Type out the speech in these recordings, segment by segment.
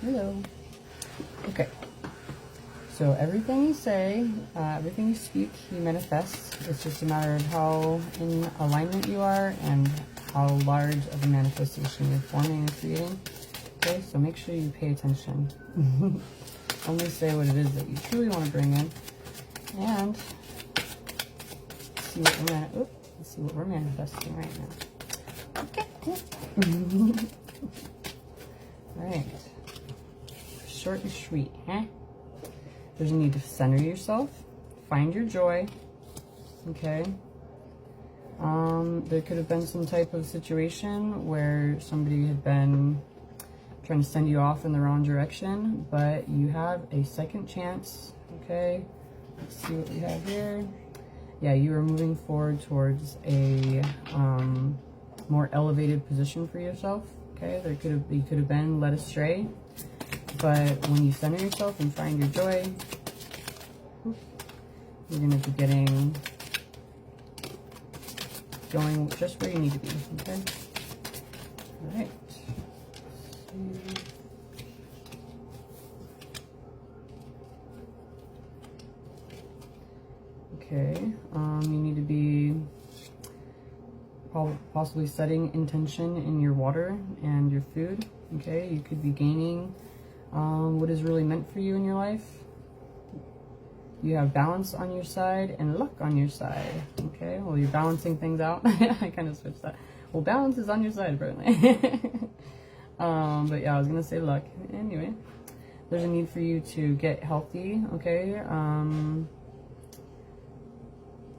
Hello. Okay. So everything you say, everything you speak, you manifest. It's just a matter of how in alignment you are and how large of a manifestation you're forming and creating. Okay, so make sure you pay attention. Only say what it is that you truly want to bring in, and see what let's see what we're manifesting right now. Okay. All right. Short and sweet, huh? There's a need to center yourself, find your joy. Okay. There could have been some type of situation where somebody had been trying to send you off in the wrong direction, but you have a second chance. Okay. Let's see what we have here. Yeah, you are moving forward towards a more elevated position for yourself. Okay, you could have been led astray, but when you center yourself and find your joy, you're going to be going just where you need to be. Okay. All right. Okay, you need to be possibly setting intention in your water and your food. Okay, you could be gaining what is really meant for you in your life. You have balance on your side and luck on your side. Okay, well, you're balancing things out. I kind of switched that. Well, balance is on your side, apparently. But yeah, I was gonna say luck. Anyway, there's a need for you to get healthy. Okay.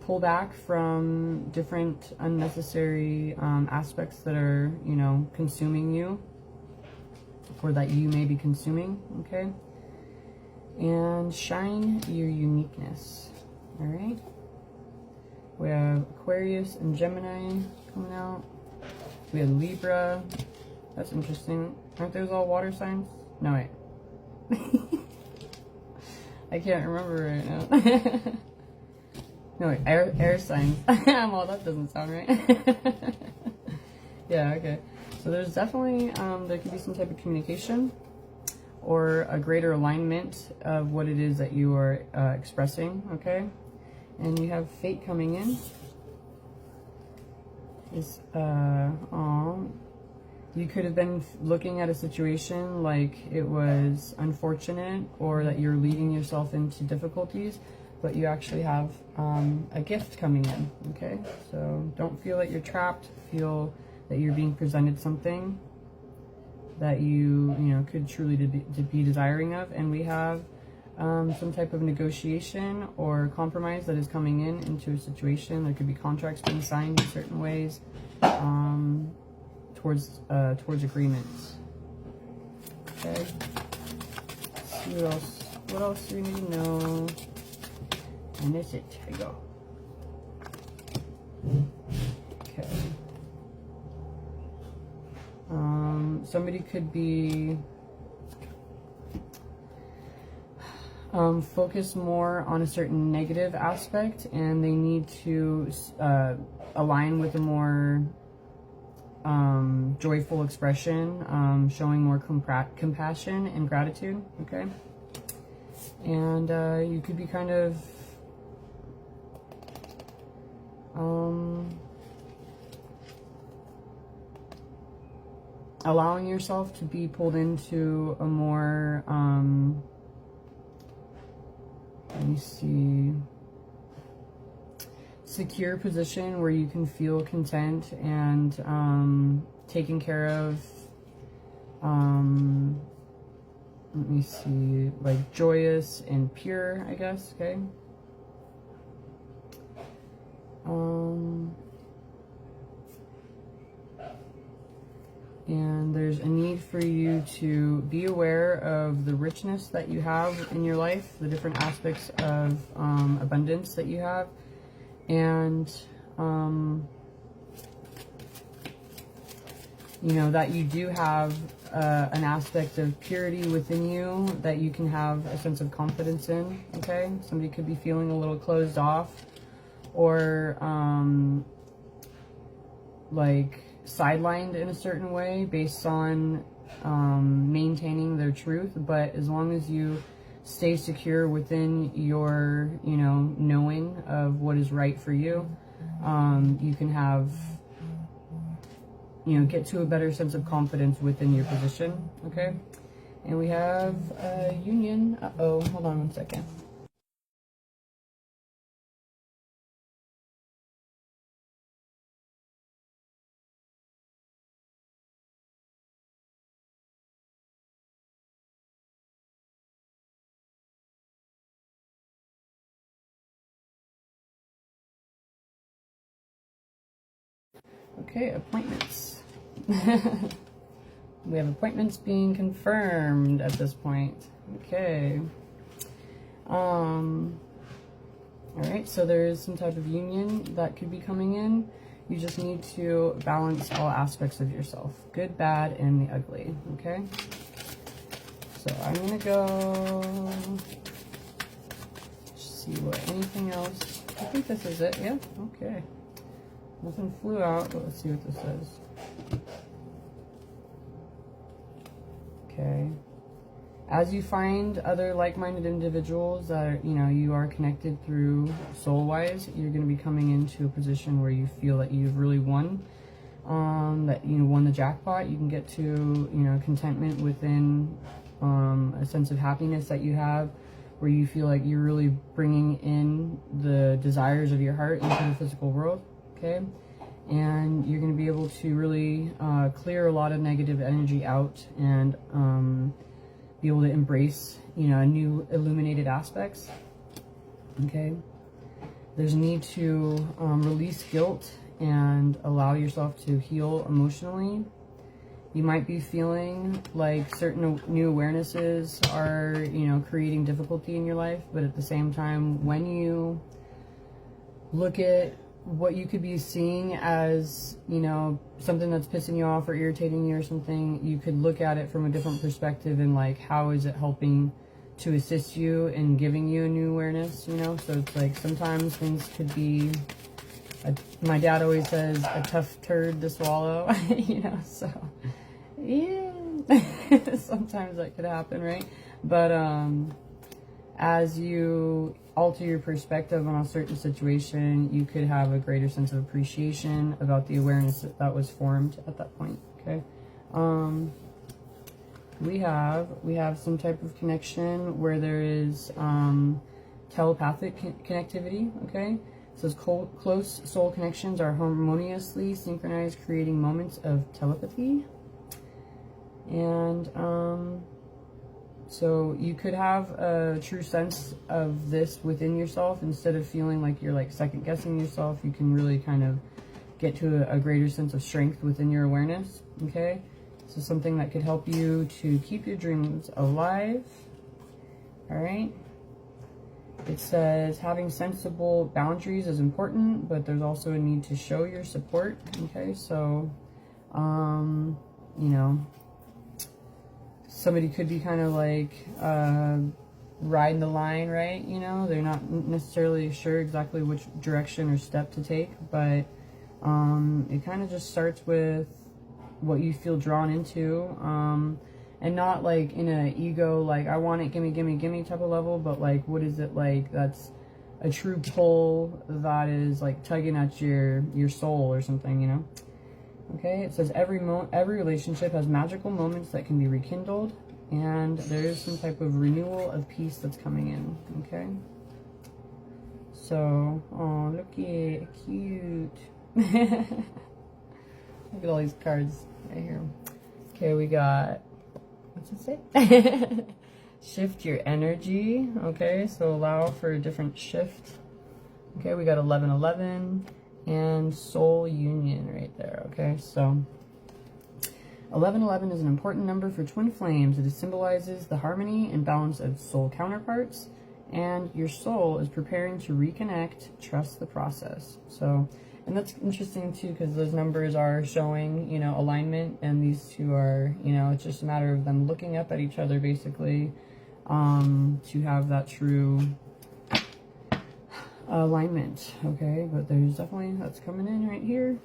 Pull back from different unnecessary aspects that are, consuming you, or that you may be consuming. Okay. And shine your uniqueness. All right. We have Aquarius and Gemini coming out. We have Libra. That's interesting. Aren't those all water signs? No, wait. I can't remember right now. No, wait, air signs. Well, that doesn't sound right. Yeah, okay. So there's definitely, there could be some type of communication or a greater alignment of what it is that you are expressing, okay? And you have fate coming in. You could have been looking at a situation like it was unfortunate or that you're leading yourself into difficulties, but you actually have a gift coming in, okay? So don't feel that you're trapped. Feel that you're being presented something that you could truly be desiring of. And we have some type of negotiation or compromise that is coming into a situation. There could be contracts being signed in certain ways towards agreements. Okay. Let's see what else. What else do we need to know? And that's it. Here we go. Okay. Somebody could be focused more on a certain negative aspect, and they need to align with a more joyful expression, showing more compassion and gratitude. Okay. And you could be kind of allowing yourself to be pulled into a more, let me see, secure position where you can feel content and taken care of, let me see, like joyous and pure, I guess, okay? And there's a need for you to be aware of the richness that you have in your life, the different aspects of abundance that you have, and that you do have an aspect of purity within you that you can have a sense of confidence in. Okay, somebody could be feeling a little closed off, or like sidelined in a certain way based on maintaining their truth, but as long as you stay secure within your, you know, knowing of what is right for you, you can have, you know, get to a better sense of confidence within your position, okay? And we have a union. Uh-oh, hold on one second. Okay, appointments. We have appointments being confirmed at this point. Okay. All right, so there is some type of union that could be coming in. You just need to balance all aspects of yourself, good, bad, and the ugly, okay? So I'm gonna go see what anything else. I think this is it, yeah, okay. Nothing flew out, but let's see what this says. Okay. As you find other like-minded individuals that are, you know, you are connected through soul-wise, you're going to be coming into a position where you feel that you've really won, that you won the jackpot. You can get to, you know, contentment within a sense of happiness that you have, where you feel like you're really bringing in the desires of your heart into the physical world. Okay, and you're going to be able to really clear a lot of negative energy out and be able to embrace, you know, new illuminated aspects. Okay, there's a need to release guilt and allow yourself to heal emotionally. You might be feeling like certain new awarenesses are, you know, creating difficulty in your life, but at the same time, when you look at what you could be seeing as, you know, something that's pissing you off or irritating you or something, you could look at it from a different perspective and like, how is it helping to assist you in giving you a new awareness, you know? So it's like sometimes things could be, my dad always says, a tough turd to swallow, you know, so yeah, sometimes that could happen, right? But as you alter your perspective on a certain situation, you could have a greater sense of appreciation about the awareness that was formed at that point. Okay, we have some type of connection where there is telepathic connectivity. Okay, it says close soul connections are harmoniously synchronized, creating moments of telepathy. And so you could have a true sense of this within yourself. Instead of feeling like you're like second guessing yourself, you can really kind of get to a greater sense of strength within your awareness. Okay, so something that could help you to keep your dreams alive. All right, it says having sensible boundaries is important, but there's also a need to show your support. Okay, so you know, somebody could be kind of like riding the line, right? You know, they're not necessarily sure exactly which direction or step to take, but it kind of just starts with what you feel drawn into, and not like in a ego, like I want it, gimme, gimme, gimme type of level, but like what is it like that's a true pull that is like tugging at your soul or something, you know? Okay, it says every relationship has magical moments that can be rekindled, and there is some type of renewal of peace that's coming in. Okay, so oh, look at cute. Look at all these cards right here. Okay, we got, what's it say? Shift your energy. Okay, so allow for a different shift. Okay, we got 1111. And soul union right there. Okay, so 1111 is an important number for twin flames. It symbolizes the harmony and balance of soul counterparts, and your soul is preparing to reconnect. Trust the process. So, and that's interesting too, because those numbers are showing, you know, alignment, and these two are, you know, it's just a matter of them looking up at each other basically, to have that true alignment. Okay, but there's definitely, that's coming in right here.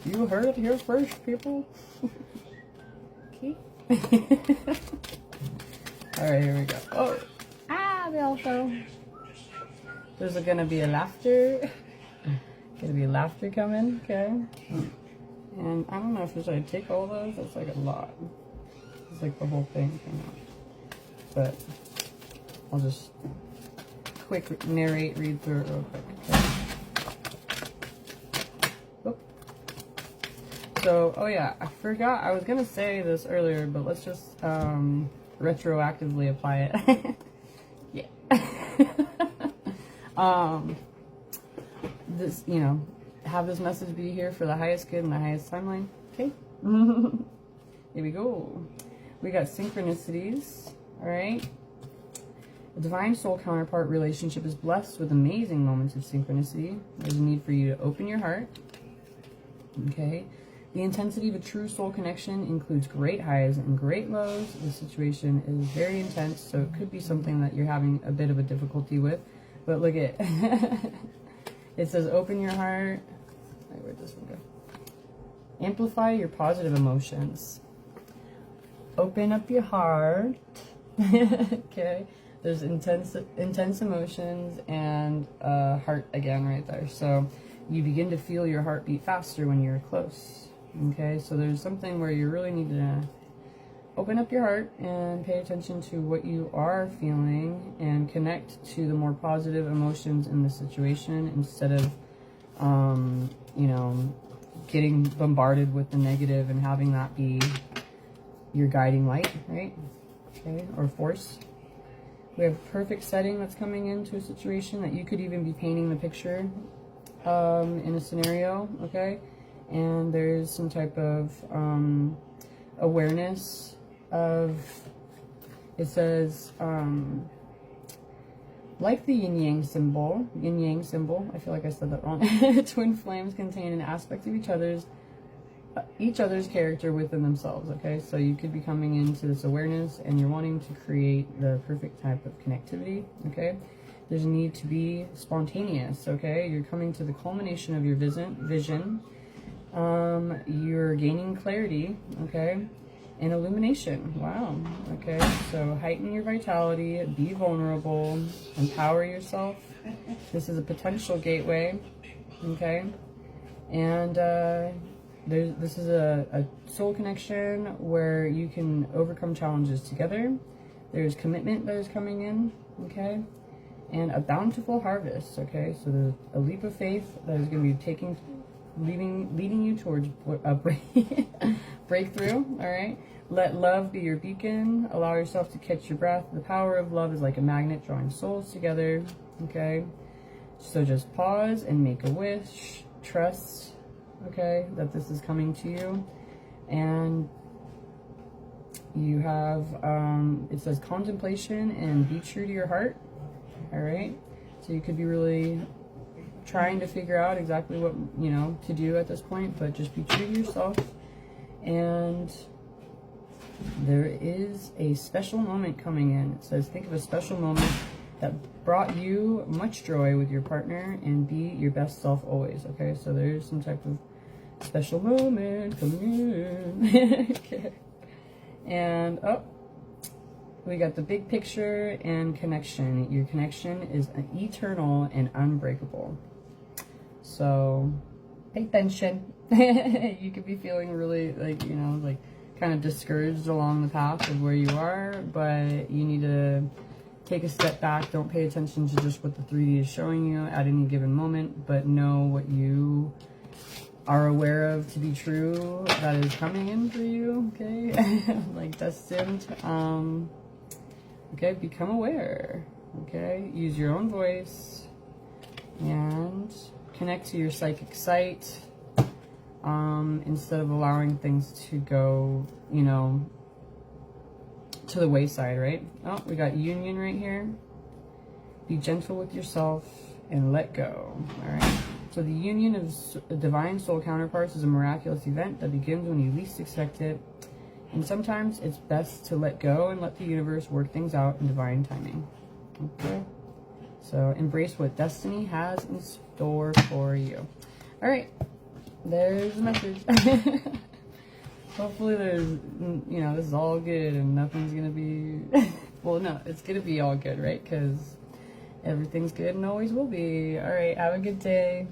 You heard it here first, people. Okay. Alright, here we go. Oh! Ah, they all fell. There's gonna be a laughter. Gonna be laughter coming, okay? And I don't know if I take all those. That's like a lot. It's like the whole thing came out. But I'll just quick narrate, read through it real quick. Okay? Oop. So, oh yeah, I forgot. I was gonna say this earlier, but let's just retroactively apply it. Yeah. This, you know, have this message be here for the highest good and the highest timeline. Okay. Here we go. We got synchronicities. All right. A divine soul counterpart relationship is blessed with amazing moments of synchronicity. There's a need for you to open your heart. Okay. The intensity of a true soul connection includes great highs and great lows. The situation is very intense, so it could be something that you're having a bit of a difficulty with. But look at it says open your heart. Where'd this one go? Amplify your positive emotions. Open up your heart. Okay. There's intense emotions and heart again right there. So you begin to feel your heartbeat faster when you're close. Okay, so there's something where you really need to open up your heart and pay attention to what you are feeling and connect to the more positive emotions in the situation instead of, you know, getting bombarded with the negative and having that be your guiding light, right? Okay, or force. We have perfect setting that's coming into a situation that you could even be painting the picture in a scenario, okay? And there's some type of awareness of, it says, like the yin-yang symbol, I feel like I said that wrong. Twin flames contain an aspect of each other's character within themselves, okay? So you could be coming into this awareness and you're wanting to create the perfect type of connectivity, okay? There's a need to be spontaneous, okay? You're coming to the culmination of your vision. You're gaining clarity, okay? And illumination, wow, okay? So heighten your vitality, be vulnerable, empower yourself. This is a potential gateway, okay? And this is a soul connection where you can overcome challenges together. There's commitment that is coming in, okay? And a bountiful harvest, okay? So there's a leap of faith that is going to be leading you towards a breakthrough, all right? Let love be your beacon. Allow yourself to catch your breath. The power of love is like a magnet drawing souls together, okay? So just pause and make a wish. Trust, okay, that this is coming to you. And you have, it says contemplation and be true to your heart, all right? So you could be really trying to figure out exactly what, you know, to do at this point, but just be true to yourself. And there is a special moment coming in. It says, think of a special moment that brought you much joy with your partner and be your best self always, okay? So there's some type of special moment coming in. Okay. And, oh, we got the big picture and connection. Your connection is eternal and unbreakable. So pay attention. You could be feeling really, like, you know, like kind of discouraged along the path of where you are, but you need to take a step back. Don't pay attention to just what the 3D is showing you at any given moment, but know what you are aware of to be true that is coming in for you, okay? Like destined. Okay, become aware, okay? Use your own voice and connect to your psychic sight instead of allowing things to go, you know, to the wayside, right? Oh, we got union right here. Be gentle with yourself and let go, all right? So the union of divine soul counterparts is a miraculous event that begins when you least expect it. And sometimes it's best to let go and let the universe work things out in divine timing. Okay? So embrace what destiny has in store for you. All right. There's the message. Hopefully there's, you know, this is all good and nothing's gonna be, well, no, it's gonna be all good, right? Because everything's good and always will be. All right, have a good day.